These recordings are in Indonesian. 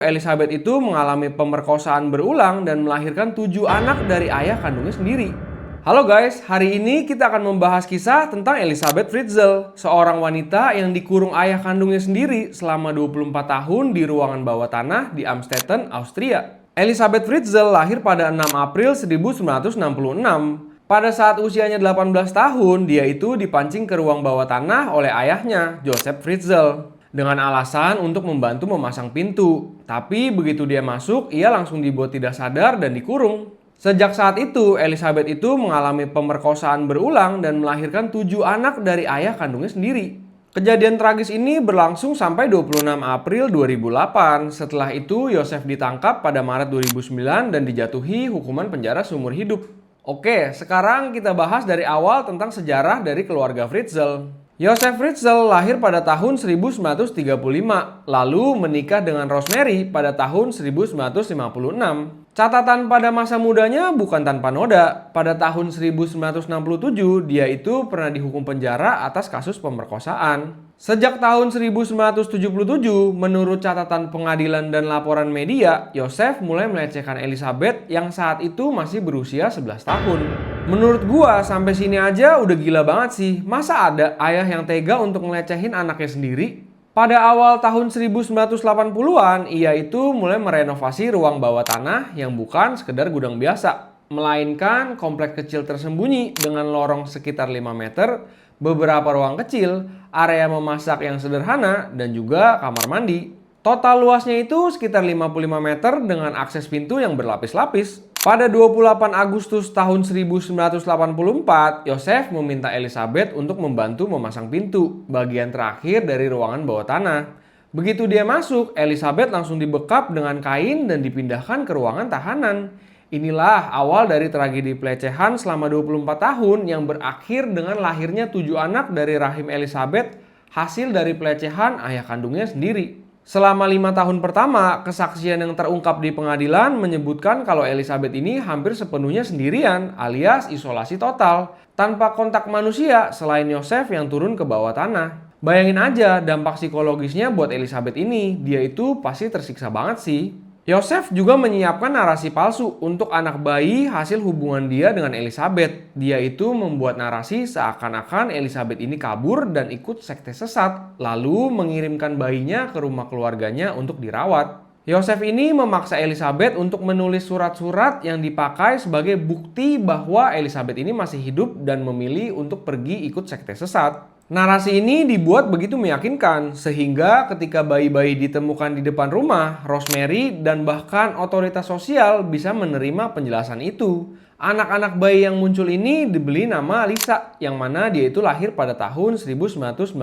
Elizabeth itu mengalami pemerkosaan berulang dan melahirkan 7 anak dari ayah kandungnya sendiri. Halo guys, hari ini kita akan membahas kisah tentang Elizabeth Fritzl, seorang wanita yang dikurung ayah kandungnya sendiri selama 24 tahun di ruangan bawah tanah di Amstetten, Austria. Elizabeth Fritzl lahir pada 6 April 1966. Pada saat usianya 18 tahun, dia itu dipancing ke ruang bawah tanah oleh ayahnya, Joseph Fritzl, dengan alasan untuk membantu memasang pintu. Tapi begitu dia masuk, ia langsung dibuat tidak sadar dan dikurung. Sejak saat itu, Elizabeth itu mengalami pemerkosaan berulang dan melahirkan 7 anak dari ayah kandungnya sendiri. Kejadian tragis ini berlangsung sampai 26 April 2008. Setelah itu, Joseph ditangkap pada Maret 2009 dan dijatuhi hukuman penjara seumur hidup. Oke, sekarang kita bahas dari awal tentang sejarah dari keluarga Fritzl. Joseph Fritzl lahir pada tahun 1935, lalu menikah dengan Rosemary pada tahun 1956. Catatan pada masa mudanya bukan tanpa noda. Pada tahun 1967, dia itu pernah dihukum penjara atas kasus pemerkosaan. Sejak tahun 1977, menurut catatan pengadilan dan laporan media, Joseph mulai melecehkan Elizabeth yang saat itu masih berusia 11 tahun. Menurut gua, sampai sini aja udah gila banget sih. Masa ada ayah yang tega untuk ngelecehin anaknya sendiri? Pada awal tahun 1980-an, ia itu mulai merenovasi ruang bawah tanah yang bukan sekedar gudang biasa, melainkan kompleks kecil tersembunyi dengan lorong sekitar 5 meter, beberapa ruang kecil, area memasak yang sederhana, dan juga kamar mandi. Total luasnya itu sekitar 55 meter dengan akses pintu yang berlapis-lapis. Pada 28 Agustus tahun 1984, Joseph meminta Elizabeth untuk membantu memasang pintu, bagian terakhir dari ruangan bawah tanah. Begitu dia masuk, Elizabeth langsung dibekap dengan kain dan dipindahkan ke ruangan tahanan. Inilah awal dari tragedi pelecehan selama 24 tahun yang berakhir dengan lahirnya 7 anak dari rahim Elizabeth, hasil dari pelecehan ayah kandungnya sendiri. Selama 5 tahun pertama, kesaksian yang terungkap di pengadilan menyebutkan kalau Elizabeth ini hampir sepenuhnya sendirian alias isolasi total, tanpa kontak manusia selain Joseph yang turun ke bawah tanah. Bayangin aja dampak psikologisnya buat Elizabeth ini, dia itu pasti tersiksa banget sih. Joseph juga menyiapkan narasi palsu untuk anak bayi hasil hubungan dia dengan Elizabeth. Dia itu membuat narasi seakan-akan Elizabeth ini kabur dan ikut sekte sesat, lalu mengirimkan bayinya ke rumah keluarganya untuk dirawat. Joseph ini memaksa Elizabeth untuk menulis surat-surat yang dipakai sebagai bukti bahwa Elizabeth ini masih hidup dan memilih untuk pergi ikut sekte sesat. Narasi ini dibuat begitu meyakinkan, sehingga ketika bayi-bayi ditemukan di depan rumah, Rosemary dan bahkan otoritas sosial bisa menerima penjelasan itu. Anak-anak bayi yang muncul ini diberi nama Lisa, yang mana dia itu lahir pada tahun 1992.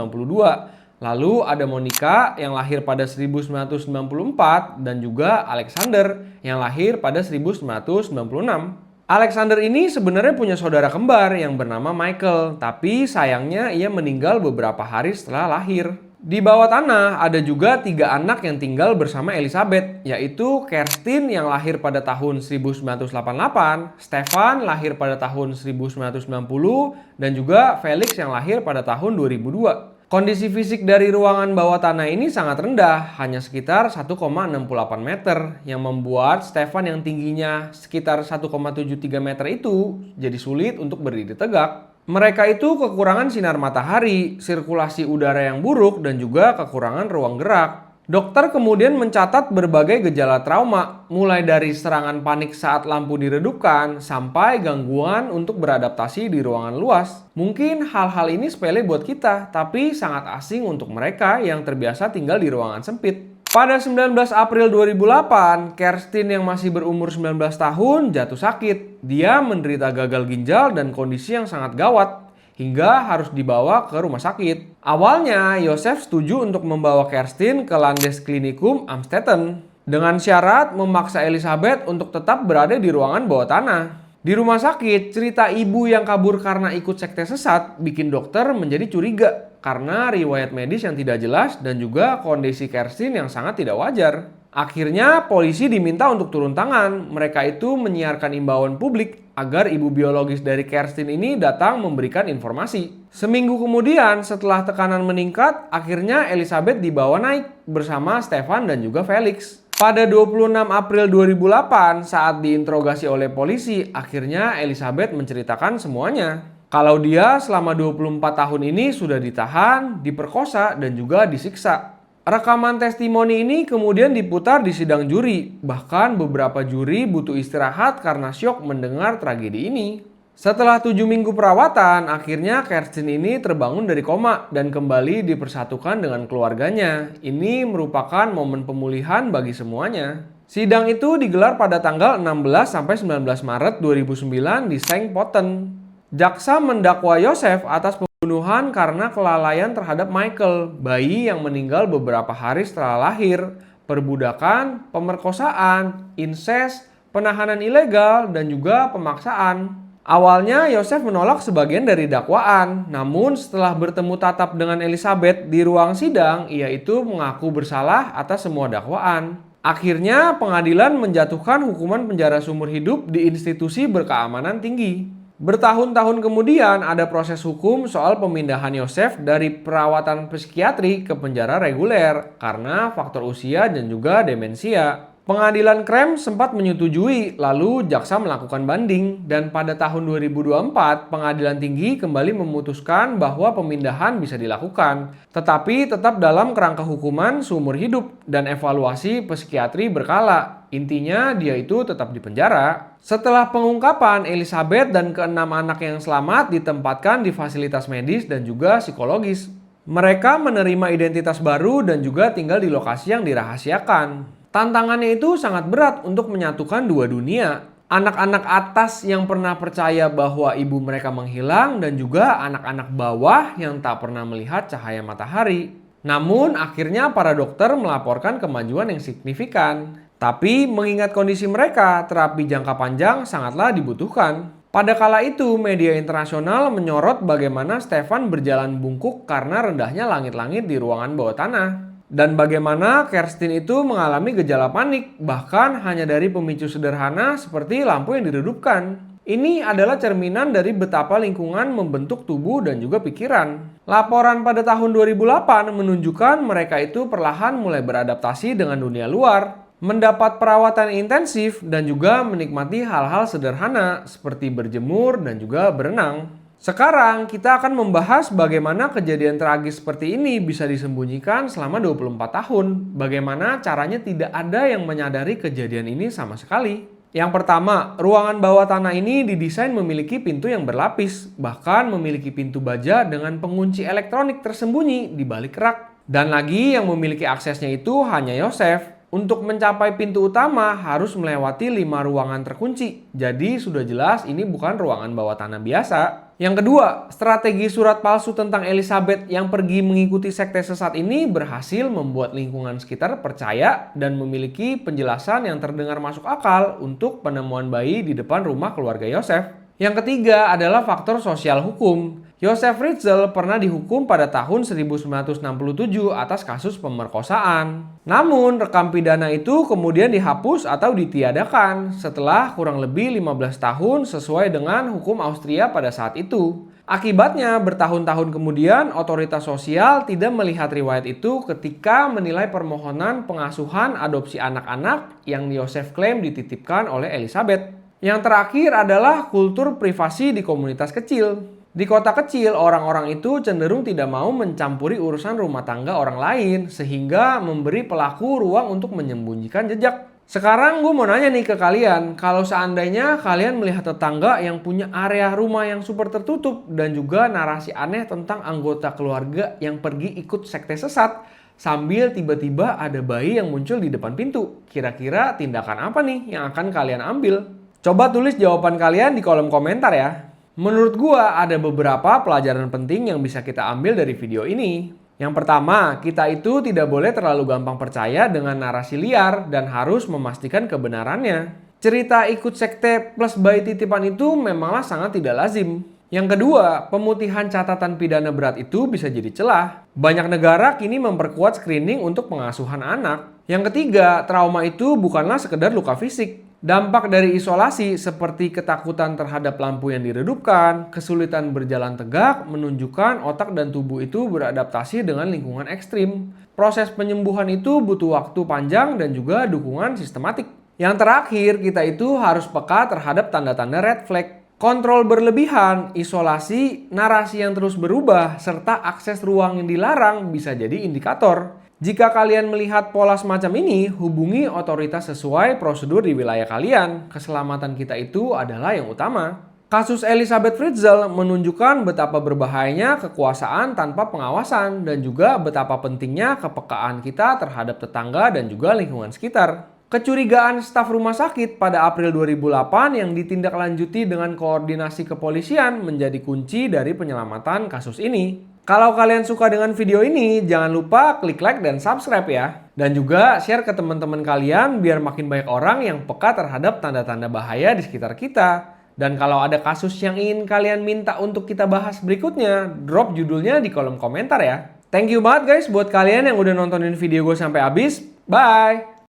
Lalu ada Monica yang lahir pada 1994 dan juga Alexander yang lahir pada 1996. Alexander ini sebenarnya punya saudara kembar yang bernama Michael, tapi sayangnya ia meninggal beberapa hari setelah lahir. Di bawah tanah ada juga 3 anak yang tinggal bersama Elizabeth, yaitu Kerstin yang lahir pada tahun 1988, Stefan lahir pada tahun 1990, dan juga Felix yang lahir pada tahun 2002. Kondisi fisik dari ruangan bawah tanah ini sangat rendah, hanya sekitar 1,68 meter, yang membuat Stefan yang tingginya sekitar 1,73 meter itu jadi sulit untuk berdiri tegak. Mereka itu kekurangan sinar matahari, sirkulasi udara yang buruk, dan juga kekurangan ruang gerak. Dokter kemudian mencatat berbagai gejala trauma, mulai dari serangan panik saat lampu diredupkan, sampai gangguan untuk beradaptasi di ruangan luas. Mungkin hal-hal ini sepele buat kita, tapi sangat asing untuk mereka yang terbiasa tinggal di ruangan sempit. Pada 19 April 2008, Kerstin yang masih berumur 19 tahun jatuh sakit. Dia menderita gagal ginjal dan kondisi yang sangat gawat, hingga harus dibawa ke rumah sakit. Awalnya, Joseph setuju untuk membawa Kerstin ke Landesklinikum Amstetten dengan syarat memaksa Elizabeth untuk tetap berada di ruangan bawah tanah. Di rumah sakit, cerita ibu yang kabur karena ikut sekte sesat bikin dokter menjadi curiga karena riwayat medis yang tidak jelas dan juga kondisi Kerstin yang sangat tidak wajar. Akhirnya polisi diminta untuk turun tangan. Mereka itu menyiarkan imbauan publik agar ibu biologis dari Kerstin ini datang memberikan informasi. Seminggu kemudian setelah tekanan meningkat, akhirnya Elizabeth dibawa naik bersama Stefan dan juga Felix. Pada 26 April 2008, saat diinterogasi oleh polisi, akhirnya Elizabeth menceritakan semuanya. Kalau dia selama 24 tahun ini sudah ditahan, diperkosa, dan juga disiksa. Rekaman testimoni ini kemudian diputar di sidang juri. Bahkan beberapa juri butuh istirahat karena syok mendengar tragedi ini. Setelah 7 minggu perawatan, akhirnya Kerstin ini terbangun dari koma dan kembali dipersatukan dengan keluarganya. Ini merupakan momen pemulihan bagi semuanya. Sidang itu digelar pada tanggal 16-19 Maret 2009 di St. Potten. Jaksa mendakwa Yosef atas pembunuhan karena kelalaian terhadap Michael, bayi yang meninggal beberapa hari setelah lahir, perbudakan, pemerkosaan, insest, penahanan ilegal, dan juga pemaksaan. Awalnya Yosef menolak sebagian dari dakwaan, namun setelah bertemu tatap dengan Elizabeth di ruang sidang, ia itu mengaku bersalah atas semua dakwaan. Akhirnya pengadilan menjatuhkan hukuman penjara seumur hidup di institusi berkeamanan tinggi. Bertahun-tahun kemudian ada proses hukum soal pemindahan Yosef dari perawatan psikiatri ke penjara reguler karena faktor usia dan juga demensia. Pengadilan Krem sempat menyetujui, lalu jaksa melakukan banding, dan pada tahun 2024 pengadilan tinggi kembali memutuskan bahwa pemindahan bisa dilakukan, tetapi tetap dalam kerangka hukuman seumur hidup dan evaluasi psikiatri berkala. Intinya dia itu tetap di penjara. Setelah pengungkapan, Elizabeth dan keenam anak yang selamat ditempatkan di fasilitas medis dan juga psikologis. Mereka menerima identitas baru dan juga tinggal di lokasi yang dirahasiakan. Tantangannya itu sangat berat untuk menyatukan dua dunia. Anak-anak atas yang pernah percaya bahwa ibu mereka menghilang dan juga anak-anak bawah yang tak pernah melihat cahaya matahari. Namun akhirnya para dokter melaporkan kemajuan yang signifikan. Tapi mengingat kondisi mereka, terapi jangka panjang sangatlah dibutuhkan. Pada kala itu, media internasional menyorot bagaimana Stefan berjalan bungkuk karena rendahnya langit-langit di ruangan bawah tanah. Dan bagaimana Kerstin itu mengalami gejala panik, bahkan hanya dari pemicu sederhana seperti lampu yang diredupkan. Ini adalah cerminan dari betapa lingkungan membentuk tubuh dan juga pikiran. Laporan pada tahun 2008 menunjukkan mereka itu perlahan mulai beradaptasi dengan dunia luar, mendapat perawatan intensif, dan juga menikmati hal-hal sederhana seperti berjemur dan juga berenang. Sekarang kita akan membahas bagaimana kejadian tragis seperti ini bisa disembunyikan selama 24 tahun. Bagaimana caranya tidak ada yang menyadari kejadian ini sama sekali. Yang pertama, ruangan bawah tanah ini didesain memiliki pintu yang berlapis, bahkan memiliki pintu baja dengan pengunci elektronik tersembunyi di balik rak. Dan lagi yang memiliki aksesnya itu hanya Yosef. Untuk mencapai pintu utama harus melewati 5 ruangan terkunci. Jadi sudah jelas ini bukan ruangan bawah tanah biasa. Yang kedua, strategi surat palsu tentang Elizabeth yang pergi mengikuti sekte sesat ini berhasil membuat lingkungan sekitar percaya dan memiliki penjelasan yang terdengar masuk akal untuk penemuan bayi di depan rumah keluarga Yosef. Yang ketiga adalah faktor sosial hukum. Yosef Fritzl pernah dihukum pada tahun 1967 atas kasus pemerkosaan. Namun, rekam pidana itu kemudian dihapus atau ditiadakan setelah kurang lebih 15 tahun sesuai dengan hukum Austria pada saat itu. Akibatnya, bertahun-tahun kemudian otoritas sosial tidak melihat riwayat itu ketika menilai permohonan pengasuhan adopsi anak-anak yang Yosef klaim dititipkan oleh Elizabeth. Yang terakhir adalah kultur privasi di komunitas kecil. Di kota kecil, orang-orang itu cenderung tidak mau mencampuri urusan rumah tangga orang lain, sehingga memberi pelaku ruang untuk menyembunyikan jejak. Sekarang gue mau nanya nih ke kalian, kalau seandainya kalian melihat tetangga yang punya area rumah yang super tertutup dan juga narasi aneh tentang anggota keluarga yang pergi ikut sekte sesat, sambil tiba-tiba ada bayi yang muncul di depan pintu, kira-kira tindakan apa nih yang akan kalian ambil? Coba tulis jawaban kalian di kolom komentar ya. Menurut gua ada beberapa pelajaran penting yang bisa kita ambil dari video ini. Yang pertama, kita itu tidak boleh terlalu gampang percaya dengan narasi liar dan harus memastikan kebenarannya. Cerita ikut sekte plus bayi titipan itu memanglah sangat tidak lazim. Yang kedua, pemutihan catatan pidana berat itu bisa jadi celah. Banyak negara kini memperkuat screening untuk pengasuhan anak. Yang ketiga, trauma itu bukanlah sekedar luka fisik. Dampak dari isolasi seperti ketakutan terhadap lampu yang diredupkan, kesulitan berjalan tegak menunjukkan otak dan tubuh itu beradaptasi dengan lingkungan ekstrim. Proses penyembuhan itu butuh waktu panjang dan juga dukungan sistematik. Yang terakhir, kita itu harus peka terhadap tanda-tanda red flag. Kontrol berlebihan, isolasi, narasi yang terus berubah, serta akses ruang yang dilarang bisa jadi indikator. Jika kalian melihat pola semacam ini, hubungi otoritas sesuai prosedur di wilayah kalian. Keselamatan kita itu adalah yang utama. Kasus Elisabeth Fritzl menunjukkan betapa berbahayanya kekuasaan tanpa pengawasan dan juga betapa pentingnya kepekaan kita terhadap tetangga dan juga lingkungan sekitar. Kecurigaan staf rumah sakit pada April 2008 yang ditindaklanjuti dengan koordinasi kepolisian menjadi kunci dari penyelamatan kasus ini. Kalau kalian suka dengan video ini, jangan lupa klik like dan subscribe ya. Dan juga share ke teman-teman kalian biar makin banyak orang yang peka terhadap tanda-tanda bahaya di sekitar kita. Dan kalau ada kasus yang ingin kalian minta untuk kita bahas berikutnya, drop judulnya di kolom komentar ya. Thank you banget guys buat kalian yang udah nontonin video gue sampai habis. Bye!